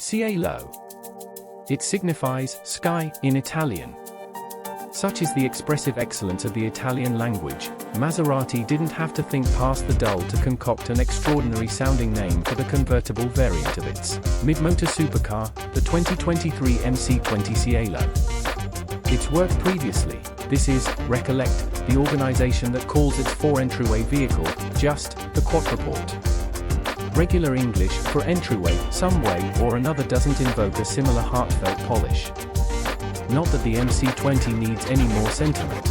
Cielo. It signifies sky in Italian. Such is the expressive excellence of the Italian language, Maserati didn't have to think past the dull to concoct an extraordinary-sounding name for the convertible variant of its mid-motor supercar, the 2023 MC20 Cielo. It's worked previously, this is, recollect, the organization that calls its four-entryway vehicle, just, the quattruport. Regular English, for entryway, some way or another doesn't invoke a similar heartfelt polish. Not that the MC20 needs any more sentiment.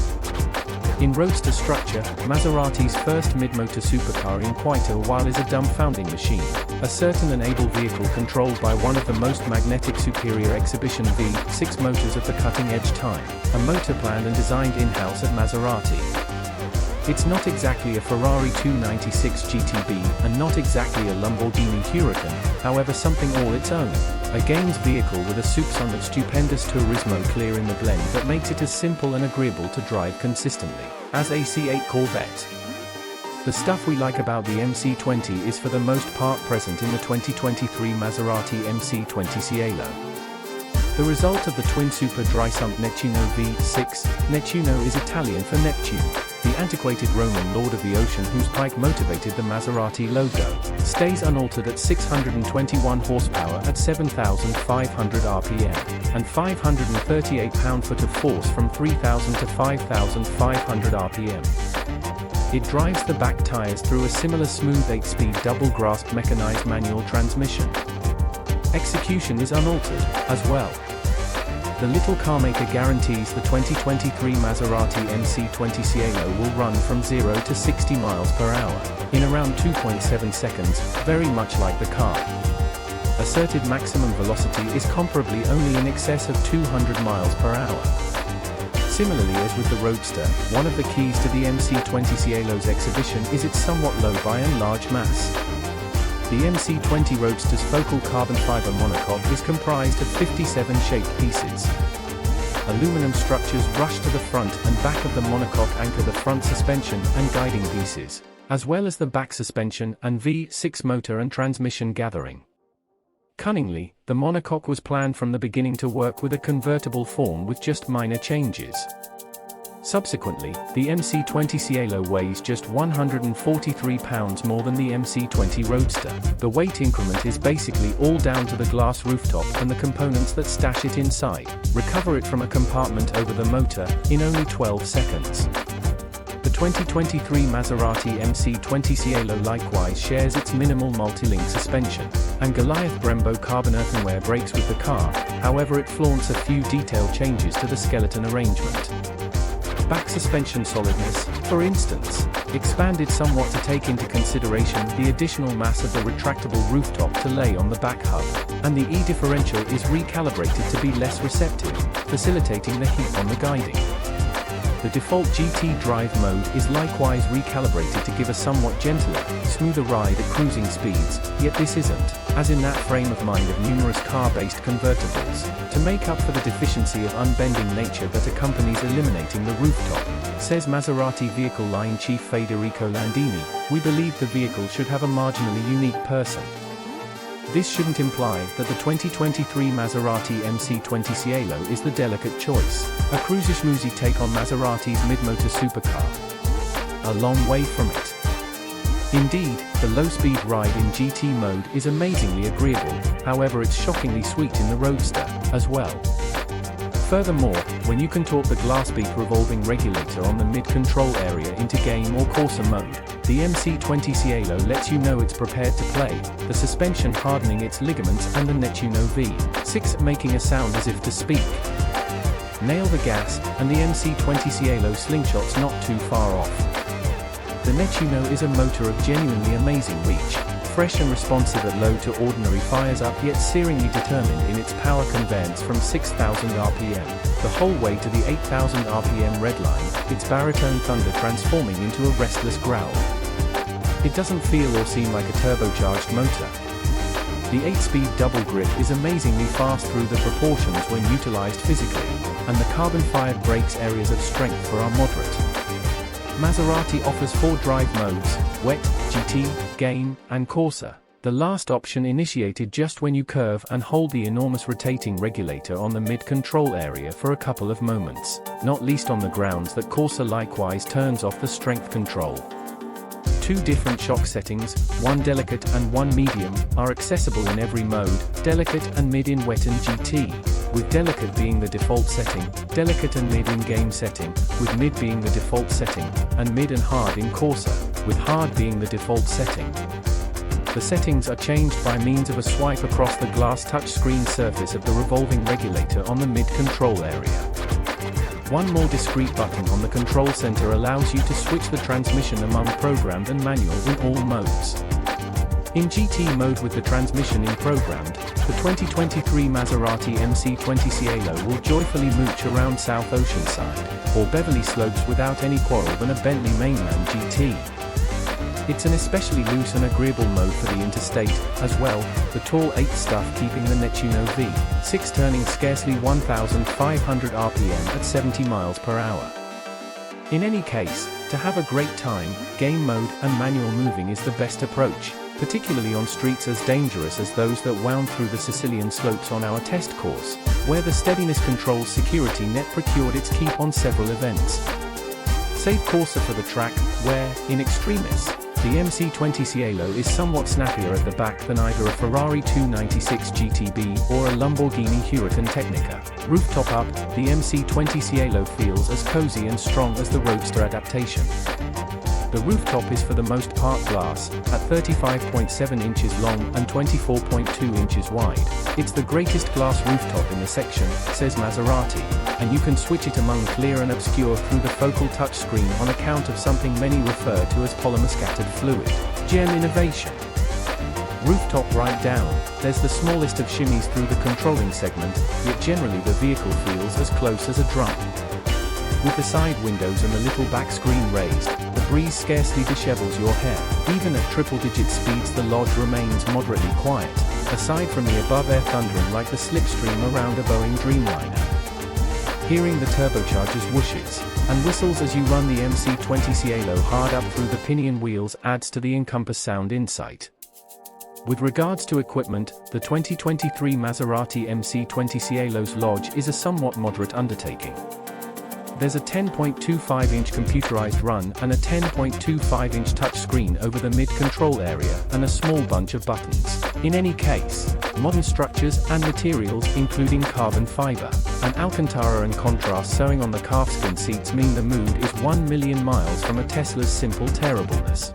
In roadster structure, Maserati's first mid-motor supercar in quite a while is a dumbfounding machine, a certain and able vehicle controlled by one of the most magnetic superior exhibition V6 motors of the cutting-edge time, a motor planned and designed in-house at Maserati. It's not exactly a Ferrari 296 GTB and not exactly a Lamborghini Huracan, however something all its own. A games vehicle with a soupçon of stupendous turismo clear in the blend that makes it as simple and agreeable to drive consistently as a C8 Corvette. The stuff we like about the MC20 is for the most part present in the 2023 Maserati MC20 Cielo. The result of the twin-super dry-sump Nettuno V6, Nettuno is Italian for Neptune, the antiquated Roman lord of the ocean whose pike motivated the Maserati logo, stays unaltered at 621 horsepower at 7,500 RPM, and 538 pound-foot of force from 3,000 to 5,500 RPM. It drives the back tires through a similar smooth 8-speed double-grasped mechanized manual transmission. Execution is unaltered, as well. The little carmaker guarantees the 2023 Maserati MC20 Cielo will run from 0 to 60 miles per hour, in around 2.7 seconds, very much like the car. Asserted maximum velocity is comparably only in excess of 200 miles per hour. Similarly as with the Roadster, one of the keys to the MC20 Cielo's exhibition is its somewhat low by and large mass. The MC20 Roadster's focal carbon fiber monocoque is comprised of 57 shaped pieces. Aluminum structures rush to the front and back of the monocoque anchor the front suspension and guiding pieces, as well as the back suspension and V6 motor and transmission gathering. Cunningly, the monocoque was planned from the beginning to work with a convertible form with just minor changes. Subsequently, the MC20 Cielo weighs just 143 pounds more than the MC20 Roadster. The weight increment is basically all down to the glass rooftop and the components that stash it inside, recover it from a compartment over the motor, in only 12 seconds. The 2023 Maserati MC20 Cielo likewise shares its minimal multi-link suspension and Goliath Brembo carbon earthenware brakes with the car, however it flaunts a few detailed changes to the skeleton arrangement. Back suspension solidness, for instance, expanded somewhat to take into consideration the additional mass of the retractable rooftop to lay on the back hub, and the E-differential is recalibrated to be less receptive, facilitating the heat on the guiding. The default GT drive mode is likewise recalibrated to give a somewhat gentler, smoother ride at cruising speeds, yet this isn't, as in that frame of mind of numerous car-based convertibles, to make up for the deficiency of unbending nature that accompanies eliminating the rooftop, says Maserati vehicle line chief Federico Landini. We believe the vehicle should have a marginally unique person. This shouldn't imply that the 2023 Maserati MC20 Cielo is the delicate choice, a cruisy-schmoozy take on Maserati's mid-motor supercar. A long way from it. Indeed, the low-speed ride in GT mode is amazingly agreeable, however it's shockingly sweet in the Roadster, as well. Furthermore, when you contort the glass-beak revolving regulator on the mid-control area into game or Corsa mode, the MC20 Cielo lets you know it's prepared to play, the suspension hardening its ligaments and the Nettuno V6 making a sound as if to speak. Nail the gas, and the MC20 Cielo slingshot's not too far off. The Nettuno is a motor of genuinely amazing reach, fresh and responsive at low to ordinary fires up yet searingly determined in its power conveyance from 6,000 RPM, the whole way to the 8,000 RPM redline, its baritone thunder transforming into a restless growl. It doesn't feel or seem like a turbocharged motor. The 8-speed double grip is amazingly fast through the proportions when utilized physically, and the carbon-fired brakes areas of strength for our moderate. Maserati offers 4 drive modes, Wet, GT, Game, and Corsa. The last option initiated just when you curve and hold the enormous rotating regulator on the mid-control area for a couple of moments, not least on the grounds that Corsa likewise turns off the strength control. Two different shock settings, one delicate and one medium, are accessible in every mode, delicate and mid in wet and GT, with delicate being the default setting, delicate and mid in game setting, with mid being the default setting, and mid and hard in Corsa, with hard being the default setting. The settings are changed by means of a swipe across the glass touchscreen surface of the revolving regulator on the mid-control area. One more discrete button on the control center allows you to switch the transmission among programmed and manual in all modes. In GT mode with the transmission in programmed, the 2023 Maserati MC20 Cielo will joyfully mooch around South Oceanside, or Beverly Slopes without any quarrel than a Bentley mainland GT. It's an especially loose and agreeable mode for the interstate, as well, the tall 8 stuff keeping the Nettuno V6 turning scarcely 1,500 RPM at 70 miles per hour. In any case, to have a great time, game mode and manual moving is the best approach, particularly on streets as dangerous as those that wound through the Sicilian slopes on our test course, where the Steadiness Control security net procured its keep on several events. Save Corsa for the track, where, in extremis, the MC20 Cielo is somewhat snappier at the back than either a Ferrari 296 GTB or a Lamborghini Huracan Technica. Rooftop up, the MC20 Cielo feels as cozy and strong as the Roadster adaptation. The rooftop is for the most part glass, at 35.7 inches long and 24.2 inches wide. It's the greatest glass rooftop in the section, says Maserati, and you can switch it among clear and obscure through the focal touchscreen on account of something many refer to as polymer scattered fluid. Gem innovation. Rooftop right down, there's the smallest of shimmies through the controlling segment, yet generally the vehicle feels as close as a drum. With the side windows and the little back screen raised, the breeze scarcely dishevels your hair. Even at triple-digit speeds the lodge remains moderately quiet, aside from the above-air thundering like the slipstream around a Boeing Dreamliner. Hearing the turbocharger's whooshes and whistles as you run the MC20 Cielo hard up through the pinion wheels adds to the Encompass sound insight. With regards to equipment, the 2023 Maserati MC20 Cielo's lodge is a somewhat moderate undertaking. There's a 10.25-inch computerized run and a 10.25-inch touchscreen over the mid-control area and a small bunch of buttons. In any case, modern structures and materials including carbon fiber and Alcantara and contrast sewing on the calfskin seats mean the mood is 1,000,000 miles from a Tesla's simple terribleness.